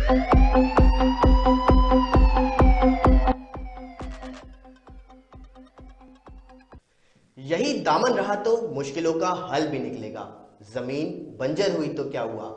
यही दामन रहा तो मुश्किलों का हल भी निकलेगा। जमीन बंजर हुई तो क्या हुआ,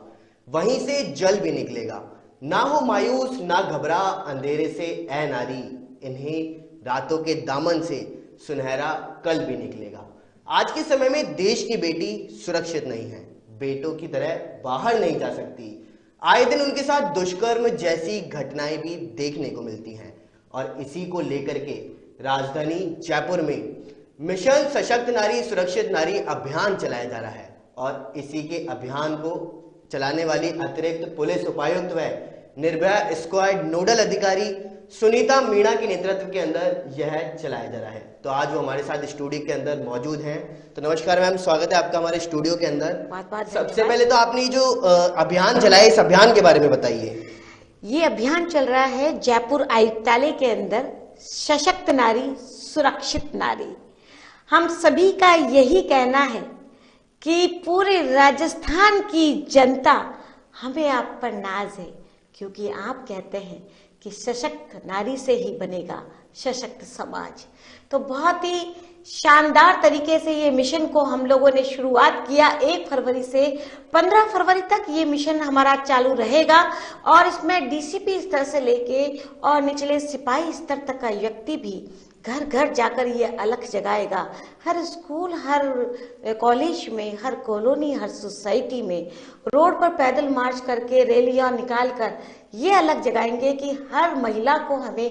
वहीं से जल भी निकलेगा। ना हो मायूस ना घबरा अंधेरे से ऐ नारी, इन्हीं रातों के दामन से सुनहरा कल भी निकलेगा। आज के समय में देश की बेटी सुरक्षित नहीं है, बेटों की तरह बाहर नहीं जा सकती। आए दिन उनके साथ दुष्कर्म जैसी घटनाएं भी देखने को मिलती हैं और इसी को लेकर के राजधानी जयपुर में मिशन सशक्त नारी सुरक्षित नारी अभियान चलाया जा रहा है और इसी के अभियान को चलाने वाली अतिरिक्त पुलिस उपायुक्त व निर्भया स्क्वाड नोडल अधिकारी सुनीता मीणा के नेतृत्व के अंदर यह चलाया जा रहा है। तो आज वो हमारे साथ स्टूडियो के अंदर मौजूद हैं। तो नमस्कार मैम, स्वागत है आपका हमारे स्टूडियो के अंदर। सबसे पहले तो आपने जो अभियान चलाया, इस अभियान के बारे में बताइए। ये अभियान चल रहा है जयपुर आयुक्तालय के अंदर, सशक्त नारी सुरक्षित नारी। हम सभी का यही कहना है कि पूरे राजस्थान की जनता हमें आप पर नाज है, क्योंकि आप कहते हैं कि सशक्त नारी से ही बनेगा सशक्त समाज। तो बहुत ही शानदार तरीके से ये मिशन को हम लोगों ने शुरुआत किया। 1 फरवरी से 15 फरवरी तक ये मिशन हमारा चालू रहेगा और इसमें डीसीपी स्तर से लेके और निचले सिपाही स्तर तक का व्यक्ति भी घर घर जाकर ये अलख जगाएगा। हर स्कूल, हर कॉलेज में, हर कॉलोनी, हर सोसाइटी में रोड पर पैदल मार्च करके रैलियां निकाल कर ये अलख जगाएंगे कि हर महिला को हमें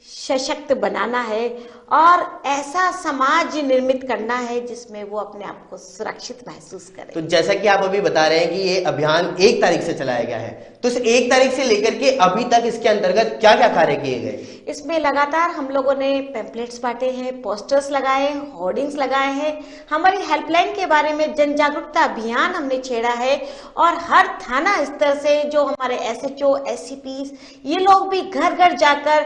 सशक्त बनाना है और ऐसा समाज निर्मित करना है जिसमें वो अपने आप को सुरक्षित महसूस करे। तो जैसा कि आप अभी बता रहे हैं कि ये अभियान 1 तारीख से चलाया गया है, तो इस 1 तारीख से लेकर के अभी तक इसके अंतर्गत क्या क्या कार्य किए गए? इसमें लगातार हम लोगों ने पैम्पलेट्स बांटे हैं, पोस्टर्स लगाए, होर्डिंग्स लगाए हैं। हमारी हेल्पलाइन के बारे में जन जागरूकता अभियान हमने छेड़ा है और हर थाना स्तर से जो हमारे SHO, SCPs ये लोग भी घर घर जाकर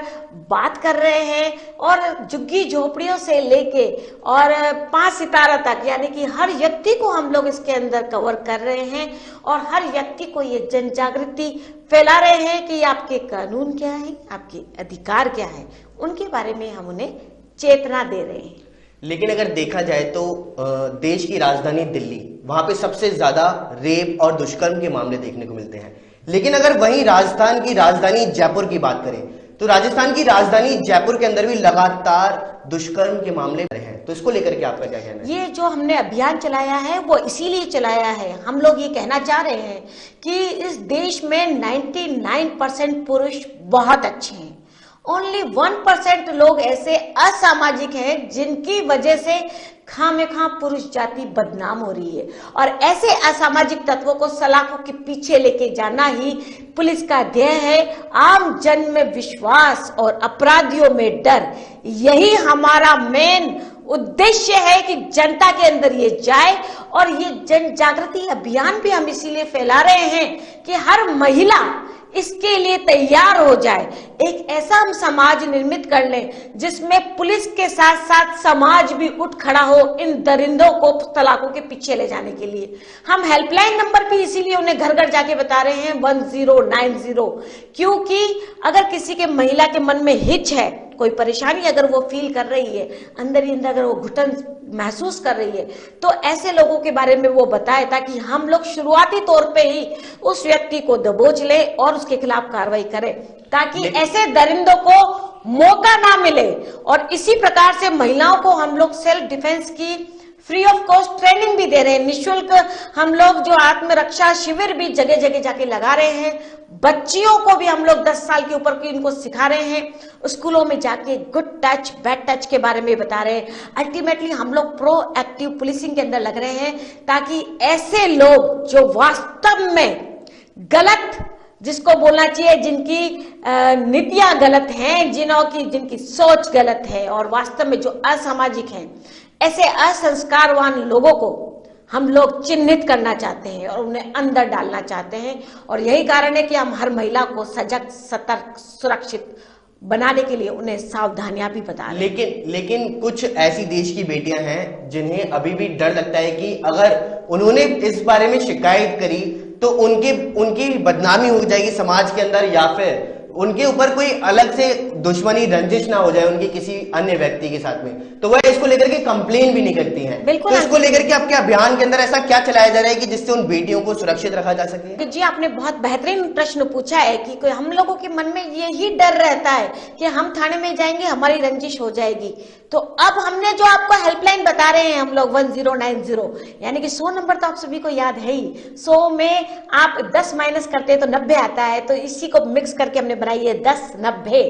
बात कर रहे हैं और झुग्गी झोपड़ियों से लेके और 5 सितारा तक, यानी कि हर व्यक्ति को हम लोग इसके अंदर कवर कर रहे हैं और हर व्यक्ति को ये जन जागृति फैला रहे हैं कि आपके कानून क्या है, आपके अधिकार क्या है, उनके बारे में हम उन्हें चेतना दे रहे हैं। लेकिन अगर देखा जाए तो देश की राजधानी दिल्ली, वहां पे सबसे ज्यादा रेप और दुष्कर्म के मामले देखने को मिलते हैं। लेकिन अगर वहीं राजस्थान की राजधानी जयपुर की बात करें तो राजस्थान की राजधानी जयपुर के अंदर भी लगातार दुष्कर्म के मामले हैं। तो इसको लेकर के आपका क्या कहना है? ये जो हमने अभियान चलाया है वो इसीलिए चलाया है। हम लोग ये कहना चाह रहे हैं कि इस देश में 99% पुरुष बहुत अच्छे हैं, ओनली 1% लोग ऐसे असामाजिक हैं जिनकी वजह से खामेखा पुरुष जाति बदनाम हो रही है और ऐसे असामाजिक तत्वों को सलाखों के पीछे लेके जाना ही पुलिस का ध्येय है। आम जन में विश्वास और अपराधियों में डर, यही हमारा मेन उद्देश्य है कि जनता के अंदर ये जाए और ये जन जागृति अभियान भी हम इसीलिए फैला रहे हैं कि हर महिला इसके लिए तैयार हो जाए। एक ऐसा हम समाज निर्मित कर लें जिसमें पुलिस के साथ साथ समाज भी उठ खड़ा हो इन दरिंदों को तलाकों के पीछे ले जाने के लिए। हम हेल्पलाइन नंबर भी इसीलिए उन्हें घर घर जाके बता रहे हैं 1090, क्योंकि अगर किसी के महिला के मन में हिच है, कोई परेशानी अगर वो फील कर रही है, अंदर ही अंदर अगर वो घुटन महसूस कर रही है, तो ऐसे लोगों के बारे में वो बताए ताकि हम लोग शुरुआती तौर पे ही उस व्यक्ति को दबोच ले और उसके खिलाफ कार्रवाई करें, ताकि ऐसे दरिंदों को मौका ना मिले। और इसी प्रकार से महिलाओं को हम लोग सेल्फ डिफेंस की फ्री ऑफ कॉस्ट ट्रेनिंग भी दे रहे हैं। निःशुल्क हम लोग जो आत्मरक्षा शिविर भी जगह जगह जाके लगा रहे हैं। बच्चियों को भी हम लोग 10 साल के ऊपर की इनको सिखा रहे हैं। स्कूलों में जाके गुड टच बैड टच के बारे में बता रहे हैं। अल्टीमेटली हम लोग प्रोएक्टिव पुलिसिंग के अंदर लग रहे हैं ताकि ऐसे लोग जो वास्तव में गलत, जिसको बोलना चाहिए जिनकी नीतियां गलत हैं, जिनकी सोच गलत है और वास्तव में जो असामाजिक हैं, ऐसे असंस्कारवान लोगों को हम लोग चिन्हित करना चाहते हैं और उन्हें अंदर डालना चाहते हैं। और यही कारण है कि हम हर महिला को सजग, सतर्क, सुरक्षित बनाने के लिए उन्हें सावधानियां भी बता रहे हैं। लेकिन कुछ ऐसी देश की बेटियां हैं जिन्हें अभी भी डर लगता है कि अगर उन्होंने इस बारे में शिकायत करी तो उनकी उनकी बदनामी हो जाएगी समाज के अंदर, या फिर उनके ऊपर कोई अलग से दुश्मनी रंजिश ना हो जाए उनकी किसी अन्य व्यक्ति के साथ में, तो वह इसको लेकर के कंप्लेन भी नहीं करती हैं। बिल्कुल। तो इसको लेकर के आपके अभियान के अंदर ऐसा क्या चलाया जा रहा है कि जिससे उन बेटियों को सुरक्षित रखा जा सके? जी, आपने बहुत बेहतरीन प्रश्न पूछा है कि कोई हम लोगों के मन में यही डर रहता है कि हम थाने में जाएंगे, हमारी रंजिश हो जाएगी। तो अब हमने जो आपको हेल्पलाइन बता रहे हैं हम लोग 1090, यानी कि 100 नंबर तो आप सभी को याद है ही। 100 में आप 10 माइनस करते हैं तो 90 आता है, तो इसी को मिक्स करके हमने बनाई है 1090।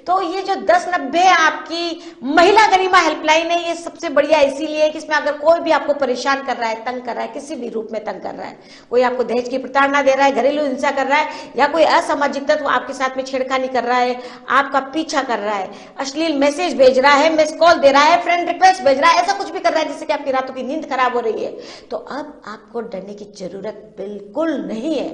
तो ये जो 1090 आपकी महिला गरिमा हेल्पलाइन है, ये सबसे बढ़िया इसीलिए कि इसमें अगर कोई भी आपको परेशान कर रहा है, तंग कर रहा है, किसी भी रूप में तंग कर रहा है, कोई आपको दहेज की प्रताड़ना दे रहा है, घरेलू हिंसा कर रहा है, या कोई असामाजिक तत्व आपके साथ में छेड़खानी कर रहा है, आपका पीछा कर रहा है, अश्लील मैसेज भेज रहा है, मिस कॉल दे रहा है, फ्रेंड रिक्वेस्ट भेज रहा है, ऐसा कुछ भी कर रहा है जिससे कि आपकी रातों की नींद खराब हो रही है, तो अब आपको डरने की जरूरत बिल्कुल नहीं है।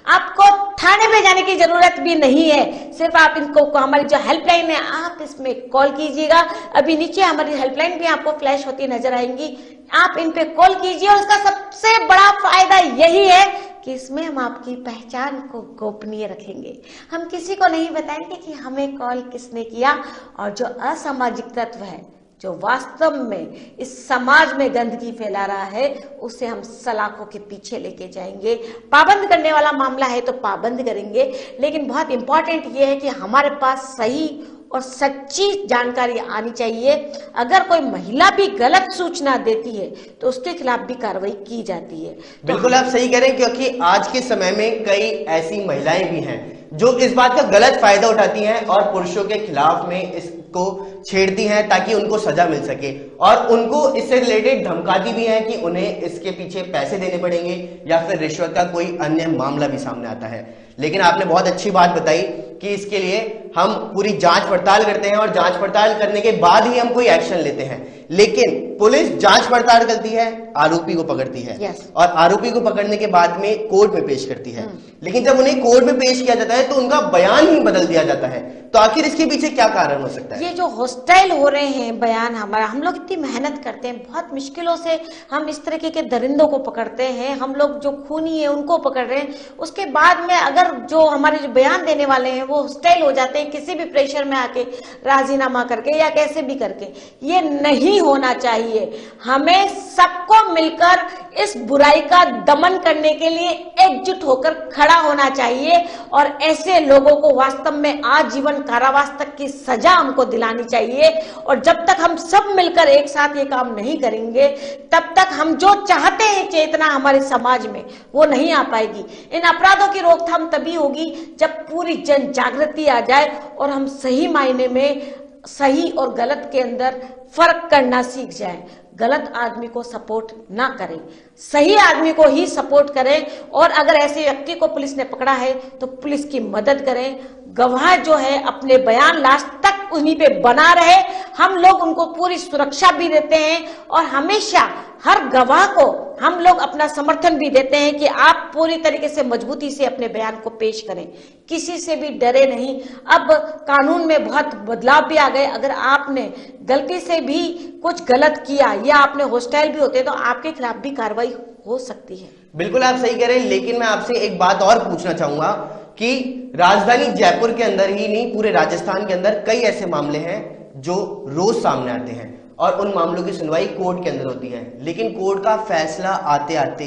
आपको थाने में जाने की जरूरत भी नहीं है। सिर्फ आप इनको, हमारी जो हेल्पलाइन है, आप इसमें कॉल कीजिएगा। अभी नीचे हमारी हेल्पलाइन भी आपको फ्लैश होती नजर आएंगी, आप इन पे कॉल कीजिए। और उसका सबसे बड़ा फायदा यही है कि इसमें हम आपकी पहचान को गोपनीय रखेंगे। हम किसी को नहीं बताएंगे कि हमें कॉल किसने किया, और जो असामाजिक तत्व है, जो वास्तव में इस समाज में गंदगी फैला रहा है, उसे हम सलाखों के पीछे लेके जाएंगे। पाबंद करने वाला मामला है तो पाबंद करेंगे, लेकिन बहुत इंपॉर्टेंट ये है कि हमारे पास सही और सच्ची जानकारी आनी चाहिए। अगर कोई महिला भी गलत सूचना देती है तो उसके खिलाफ भी कार्रवाई की जाती है। बिल्कुल आप सही कह रहे हैं, क्योंकि आज के समय में कई ऐसी महिलाएं भी हैं जो इस बात का गलत फायदा उठाती हैं और पुरुषों के खिलाफ में इसको छेड़ती हैं ताकि उनको सजा मिल सके, और उनको इससे रिलेटेड धमकाती भी हैं कि उन्हें इसके पीछे पैसे देने पड़ेंगे या फिर रिश्वत का कोई अन्य मामला भी सामने आता है। लेकिन आपने बहुत अच्छी बात बताई कि इसके लिए हम पूरी जांच पड़ताल करते हैं और जांच पड़ताल करने के बाद ही हम कोई एक्शन लेते हैं। लेकिन पुलिस जांच पड़ताल करती है, आरोपी को पकड़ती है, और आरोपी को पकड़ने के बाद में कोर्ट में पेश करती है। लेकिन जब उन्हें कोर्ट में पेश किया जाता है तो उनका बयान ही बदल दिया जाता है। तो आखिर इसके पीछे क्या कारण हो सकता है? ये जो हॉस्टाइल हो रहे हैं बयान, हमारा, हम लोग इतनी मेहनत करते हैं, बहुत मुश्किलों से हम इस तरीके के दरिंदों को पकड़ते हैं, हम लोग जो खूनी है उनको पकड़ रहे हैं, उसके बाद में अगर जो हमारे जो बयान देने वाले हैं वो हॉस्टाइल हो जाते हैं किसी भी प्रेशर में आके, राजीनामा करके या कैसे भी करके। ये नहीं होना चाहिए। हमें सबको मिलकर इस बुराई का दमन करने के लिए एकजुट होकर खड़ा होना चाहिए, और ऐसे लोगों को वास्तव में आजीवन कारावास तक की सजा हमको दिलानी चाहिए। और जब तक हम सब मिलकर एक साथ ये काम नहीं करेंगे, तब तक हम जो चाहते हैं चेतना हमारे समाज में, वो नहीं आ पाएगी। इन अपराधों की रोकथाम तभी होगी जब पूरी जन जागृति आ जाए और हम सही मायने में सही और गलत के अंदर फर्क करना सीख जाए। गलत आदमी को सपोर्ट ना करें, सही आदमी को ही सपोर्ट करें। और अगर ऐसे व्यक्ति को पुलिस ने पकड़ा है तो पुलिस की मदद करें। गवाह जो है अपने बयान लास्ट तक उन्हीं पे बना रहे। हम लोग उनको पूरी सुरक्षा भी देते हैं, और हमेशा हर गवाह को हम लोग अपना समर्थन भी देते हैं कि आप पूरी तरीके से मजबूती से अपने बयान को पेश करें, किसी से भी डरे नहीं। अब कानून में बहुत बदलाव भी आ गए। अगर आपने गलती से भी कुछ गलत किया या आपने हॉस्टाइल भी होते तो आपके खिलाफ भी कार्रवाई हो सकती है। बिल्कुल आप सही कह रहे हैं, लेकिन मैं आपसे एक बात और पूछना चाहूंगा कि राजधानी जयपुर के अंदर ही नहीं, पूरे राजस्थान के अंदर कई ऐसे मामले हैं जो रोज सामने आते हैं, और उन मामलों की सुनवाई कोर्ट के अंदर होती है। लेकिन कोर्ट का फैसला आते आते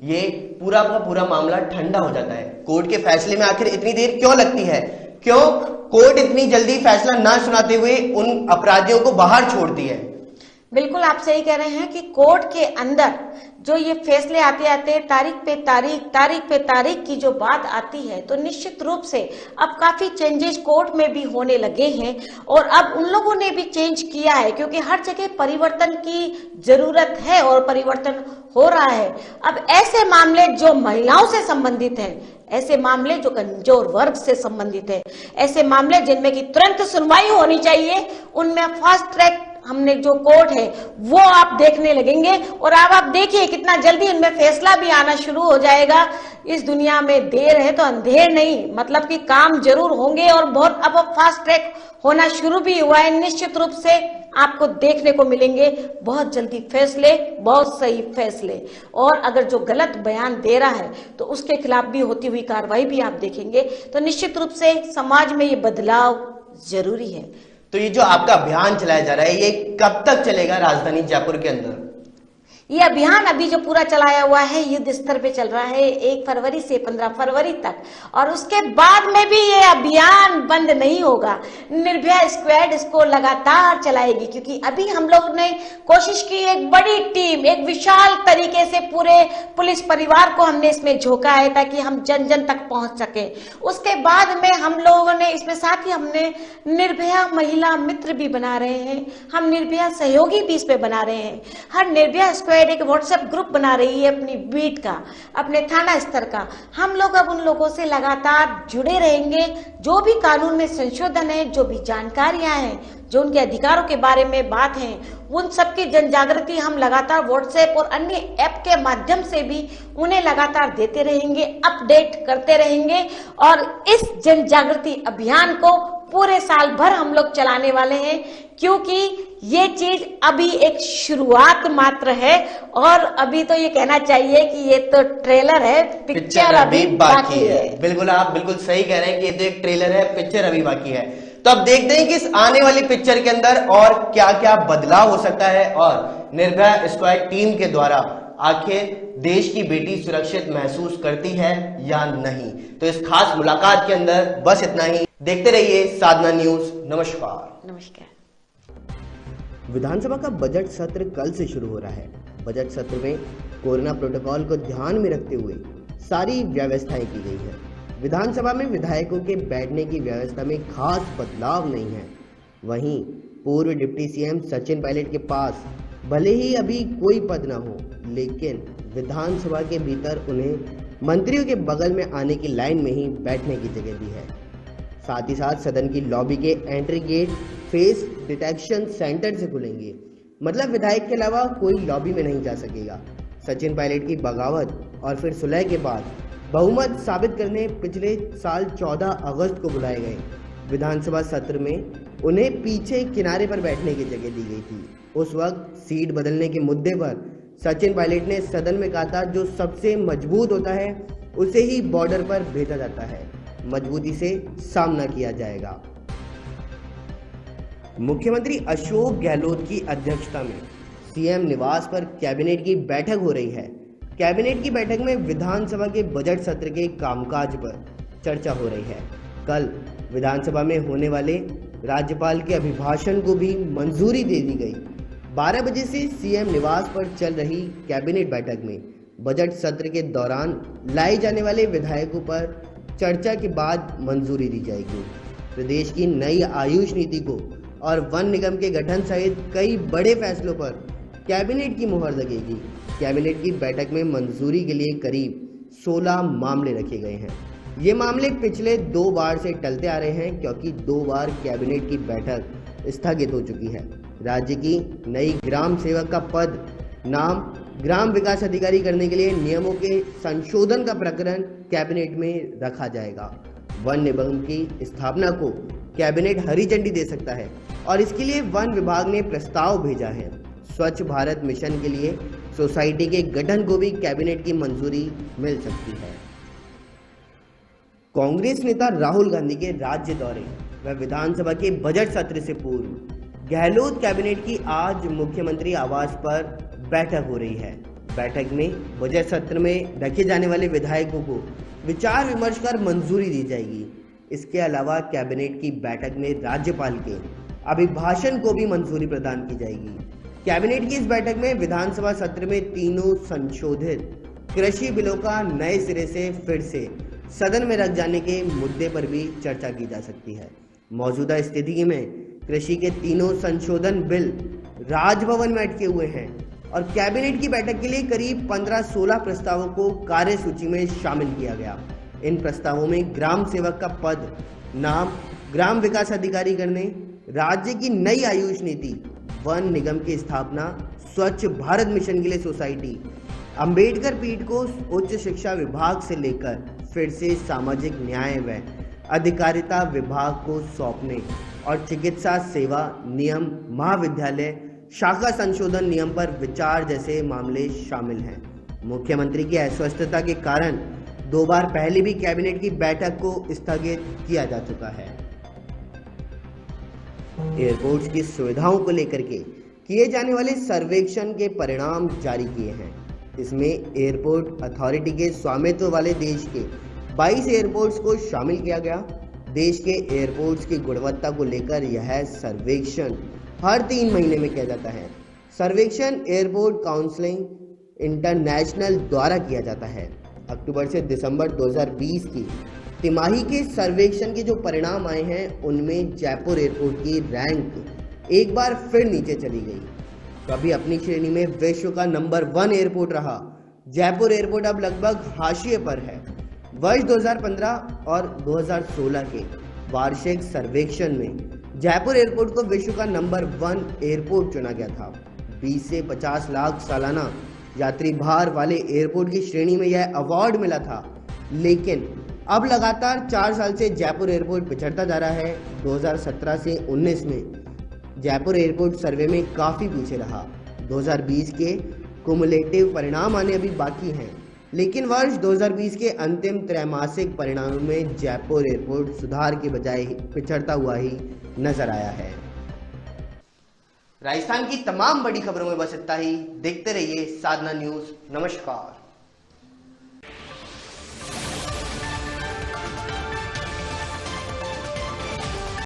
ये पूरा का पूरा मामला ठंडा हो जाता है। कोर्ट के फैसले में आखिर इतनी देर क्यों लगती है? क्यों कोर्ट इतनी जल्दी फैसला ना सुनाते हुए उन अपराधियों को बाहर छोड़ती है? बिल्कुल आप सही कह रहे हैं कि कोर्ट के अंदर जो ये फैसले आते आते तारीख पे तारीख की जो बात आती है, तो निश्चित रूप से अब काफी चेंजेस कोर्ट में भी होने लगे हैं। और अब उन लोगों ने भी चेंज किया है, क्योंकि हर जगह परिवर्तन की जरूरत है और परिवर्तन हो रहा है। अब ऐसे मामले जो महिलाओं से संबंधित हैं, ऐसे मामले जो कमजोर वर्ग से संबंधित है, ऐसे मामले जिनमें की तुरंत सुनवाई होनी चाहिए, उनमें फास्ट ट्रैक हमने जो कोर्ट है वो आप देखने लगेंगे। और अब आप देखिए कितना जल्दी इनमें फैसला भी आना शुरू हो जाएगा। इस दुनिया में देर है तो अंधेर नहीं, मतलब कि काम जरूर होंगे, और बहुत अब फास्ट ट्रैक होना शुरू भी हुआ है। निश्चित रूप से आपको देखने को मिलेंगे बहुत जल्दी फैसले, बहुत सही फैसले। और अगर जो गलत बयान दे रहा है तो उसके खिलाफ भी होती हुई कार्रवाई भी आप देखेंगे। तो निश्चित रूप से समाज में ये बदलाव जरूरी है। तो ये जो आपका अभियान चलाया जा रहा है, ये कब तक चलेगा राजधानी जयपुर के अंदर? ये अभियान अभी जो पूरा चलाया हुआ है युद्ध स्तर पे चल रहा है 1 फरवरी से 15 फरवरी तक, और उसके बाद में भी ये अभियान बंद नहीं होगा। निर्भया स्क्वाड इसको लगातार चलाएगी, क्योंकि अभी हम लोग ने कोशिश की, एक बड़ी टीम, एक विशाल तरीके से पूरे पुलिस परिवार को हमने इसमें झोंका है ताकि हम जन जन तक पहुंच सके। उसके बाद में हम लोगों ने इसमें साथ ही हमने निर्भया महिला मित्र भी बना रहे हैं, हम निर्भया सहयोगी भी इस पे बना रहे हैं। हर निर्भया स्क्वाड एक व्हाट्सएप ग्रुप बना रही है अपनी बीट का, अपने थाना स्तर का। हम लोग अब उन लोगों से लगातार जुड़े रहेंगे। जो भी कानून में संशोधन है, जो भी जानकारियां हैं, जो उनके अधिकारों के बारे में बात है, उन सबकी जन जागृति हम लगातार व्हाट्सएप और अन्य ऐप के माध्यम से भी उन्हें लगातार देते रहेंगे, अपडेट करते रहेंगे। और इस जन जागृति अभियान को पूरे साल भर हम लोग चलाने वाले हैं, क्योंकि ये चीज अभी एक शुरुआत मात्र है। और अभी तो ये कहना चाहिए कि ये तो ट्रेलर है, पिक्चर अभी बाकी है। बिल्कुल, आप बिल्कुल सही कह रहे हैं कि ये तो एक ट्रेलर है, पिक्चर अभी बाकी है। तो अब देखते हैं कि इस आने वाली पिक्चर के अंदर और क्या क्या बदलाव हो सकता है, और निर्भया स्क्वाड टीम के द्वारा आखिर देश की बेटी सुरक्षित महसूस करती है या नहीं। तो इस खास मुलाकात के अंदर बस इतना ही। देखते रहिए साधना न्यूज। नमस्कार। नमस्कार। विधानसभा का बजट सत्र कल से शुरू हो रहा है। बजट सत्र में कोरोना प्रोटोकॉल को ध्यान में रखते हुए सारी व्यवस्थाएं की गई है। विधानसभा में विधायकों के बैठने की व्यवस्था में खास बदलाव नहीं है। वहीं पूर्व डिप्टी सीएम सचिन पायलट के पास भले ही अभी कोई पद ना हो, लेकिन विधानसभा के भीतर उन्हें मंत्रियों के बगल में आने की लाइन में ही बैठने की जगह दी है। साथ ही साथ सदन की लॉबी के entry gate face detection centre से खुलेंगे, मतलब विधायक के अलावा कोई लॉबी में नहीं जा सकेगा। सचिन पायलट की बगावत और फिर सुलह के बाद बहुमत साबित करने पिछले साल 14 अगस्त को बुलाए गए विधानसभा सत्र में उन्हें पीछे किनारे पर बैठने की जगह दी गई थी। उस वक्त सीट बदलने के मुद्दे पर सचिन पायलट ने सदन में कहा था, जो सबसे मजबूत होता है उसे ही बॉर्डर पर भेजा जाता है, मजबूती से सामना किया जाएगा। मुख्यमंत्री अशोक गहलोत की अध्यक्षता में सीएम निवास पर कैबिनेट की बैठक हो रही है। कैबिनेट की बैठक में विधानसभा के बजट सत्र के कामकाज पर चर्चा हो रही है। कल विधानसभा में होने वाले राज्यपाल के अभिभाषण को भी मंजूरी दे दी गई। 12 बजे से सीएम निवास पर चल रही कैबिनेट बैठक में बजट सत्र के दौरान लाए जाने वाले विधायकों पर चर्चा के बाद मंजूरी दी जाएगी। प्रदेश की नई आयुष नीति को और वन निगम के गठन सहित कई बड़े फैसलों पर कैबिनेट की मुहर लगेगी। कैबिनेट की बैठक में मंजूरी के लिए करीब 16 मामले रखे गए हैं। ये मामले पिछले 2 बार से टलते आ रहे हैं, क्योंकि 2 बार कैबिनेट की बैठक स्थगित हो चुकी है। राज्य की नई ग्राम सेवक का पद नाम ग्राम विकास अधिकारी करने के लिए नियमों के संशोधन का प्रकरण कैबिनेट में रखा जाएगा। वन निगम की स्थापना को कैबिनेट हरी झंडी दे सकता है और इसके लिए वन विभाग ने प्रस्ताव भेजा है। स्वच्छ भारत मिशन के लिए सोसाइटी के गठन को भी कैबिनेट की मंजूरी मिल सकती है। कांग्रेस नेता राहुल गांधी के राज्य दौरे व विधानसभा के बजट सत्र से पूर्व गहलोत कैबिनेट की आज मुख्यमंत्री आवास पर बैठक हो रही है। बैठक में बजट सत्र में रखे जाने वाले विधायकों को विचार विमर्श कर मंजूरी दी जाएगी। इसके अलावा कैबिनेट की बैठक में राज्यपाल के अभिभाषण को भी मंजूरी प्रदान की जाएगी। कैबिनेट की इस बैठक में विधानसभा सत्र में तीनों संशोधित कृषि बिलों का नए सिरे से फिर से सदन में रख जाने के मुद्दे पर भी चर्चा की जा सकती है। मौजूदा स्थिति में कृषि के तीनों संशोधन बिल राजभवन में अटके हुए हैं और कैबिनेट की बैठक के लिए करीब 15-16 प्रस्तावों को कार्यसूची में शामिल किया गया। इन प्रस्तावों में ग्राम सेवक का पद नाम ग्राम विकास अधिकारी करने, राज्य की नई आयुष नीति, वन निगम की स्थापना, स्वच्छ भारत मिशन के लिए सोसाइटी, अंबेडकर पीठ को उच्च शिक्षा विभाग से लेकर फिर से सामाजिक न्याय व अधिकारिता विभाग को सौंपने और चिकित्सा सेवा नियम, महाविद्यालय शाखा संशोधन नियम पर विचार जैसे मामले शामिल हैं। मुख्यमंत्री की अस्वस्थता के कारण 2 बार पहले भी कैबिनेट की बैठक को स्थगित किया जा चुका है। एयरपोर्ट्स की सुविधाओं को लेकर के किए जाने वाले सर्वेक्षण के परिणाम जारी किए हैं। इसमें एयरपोर्ट अथॉरिटी के स्वामित्व वाले देश के 22 एयरपोर्ट्स को शामिल किया गया। देश के एयरपोर्ट्स की गुणवत्ता को लेकर यह सर्वेक्षण हर 3 महीने में किया जाता है। सर्वेक्षण एयरपोर्ट काउंसिलिंग इंटरनेशनल द्वारा किया जाता है। अक्टूबर से दिसंबर 2020 की तिमाही के सर्वेक्षण के जो परिणाम आए हैं, उनमें जयपुर एयरपोर्ट की रैंक एक बार फिर नीचे चली गई। कभी अपनी श्रेणी में विश्व का नंबर 1 एयरपोर्ट रहा, जयपुर एयरपोर्ट अब लगभग हाशिए पर है। वर्ष 2015 और 2016 के वार्षिक सर्वेक्षण में जयपुर एयरपोर्ट को विश्व का नंबर 1 एयरपोर्ट चुना गया था। 20 से 50 लाख सालाना यात्री भार वाले एयरपोर्ट की श्रेणी में यह अवार्ड मिला था, लेकिन अब लगातार 4 साल से जयपुर एयरपोर्ट पिछड़ता जा रहा है। 2017 से 19 में जयपुर एयरपोर्ट सर्वे में काफ़ी पीछे रहा। 2020 के कुमुलेटिव परिणाम आने अभी बाकी हैं, लेकिन वर्ष 2020 के अंतिम त्रैमासिक परिणामों में जयपुर एयरपोर्ट सुधार के बजाय पिछड़ता हुआ ही नजर आया है। राजस्थान की तमाम बड़ी खबरों में बस इतना ही। देखते रहिए साधना न्यूज़। नमस्कार।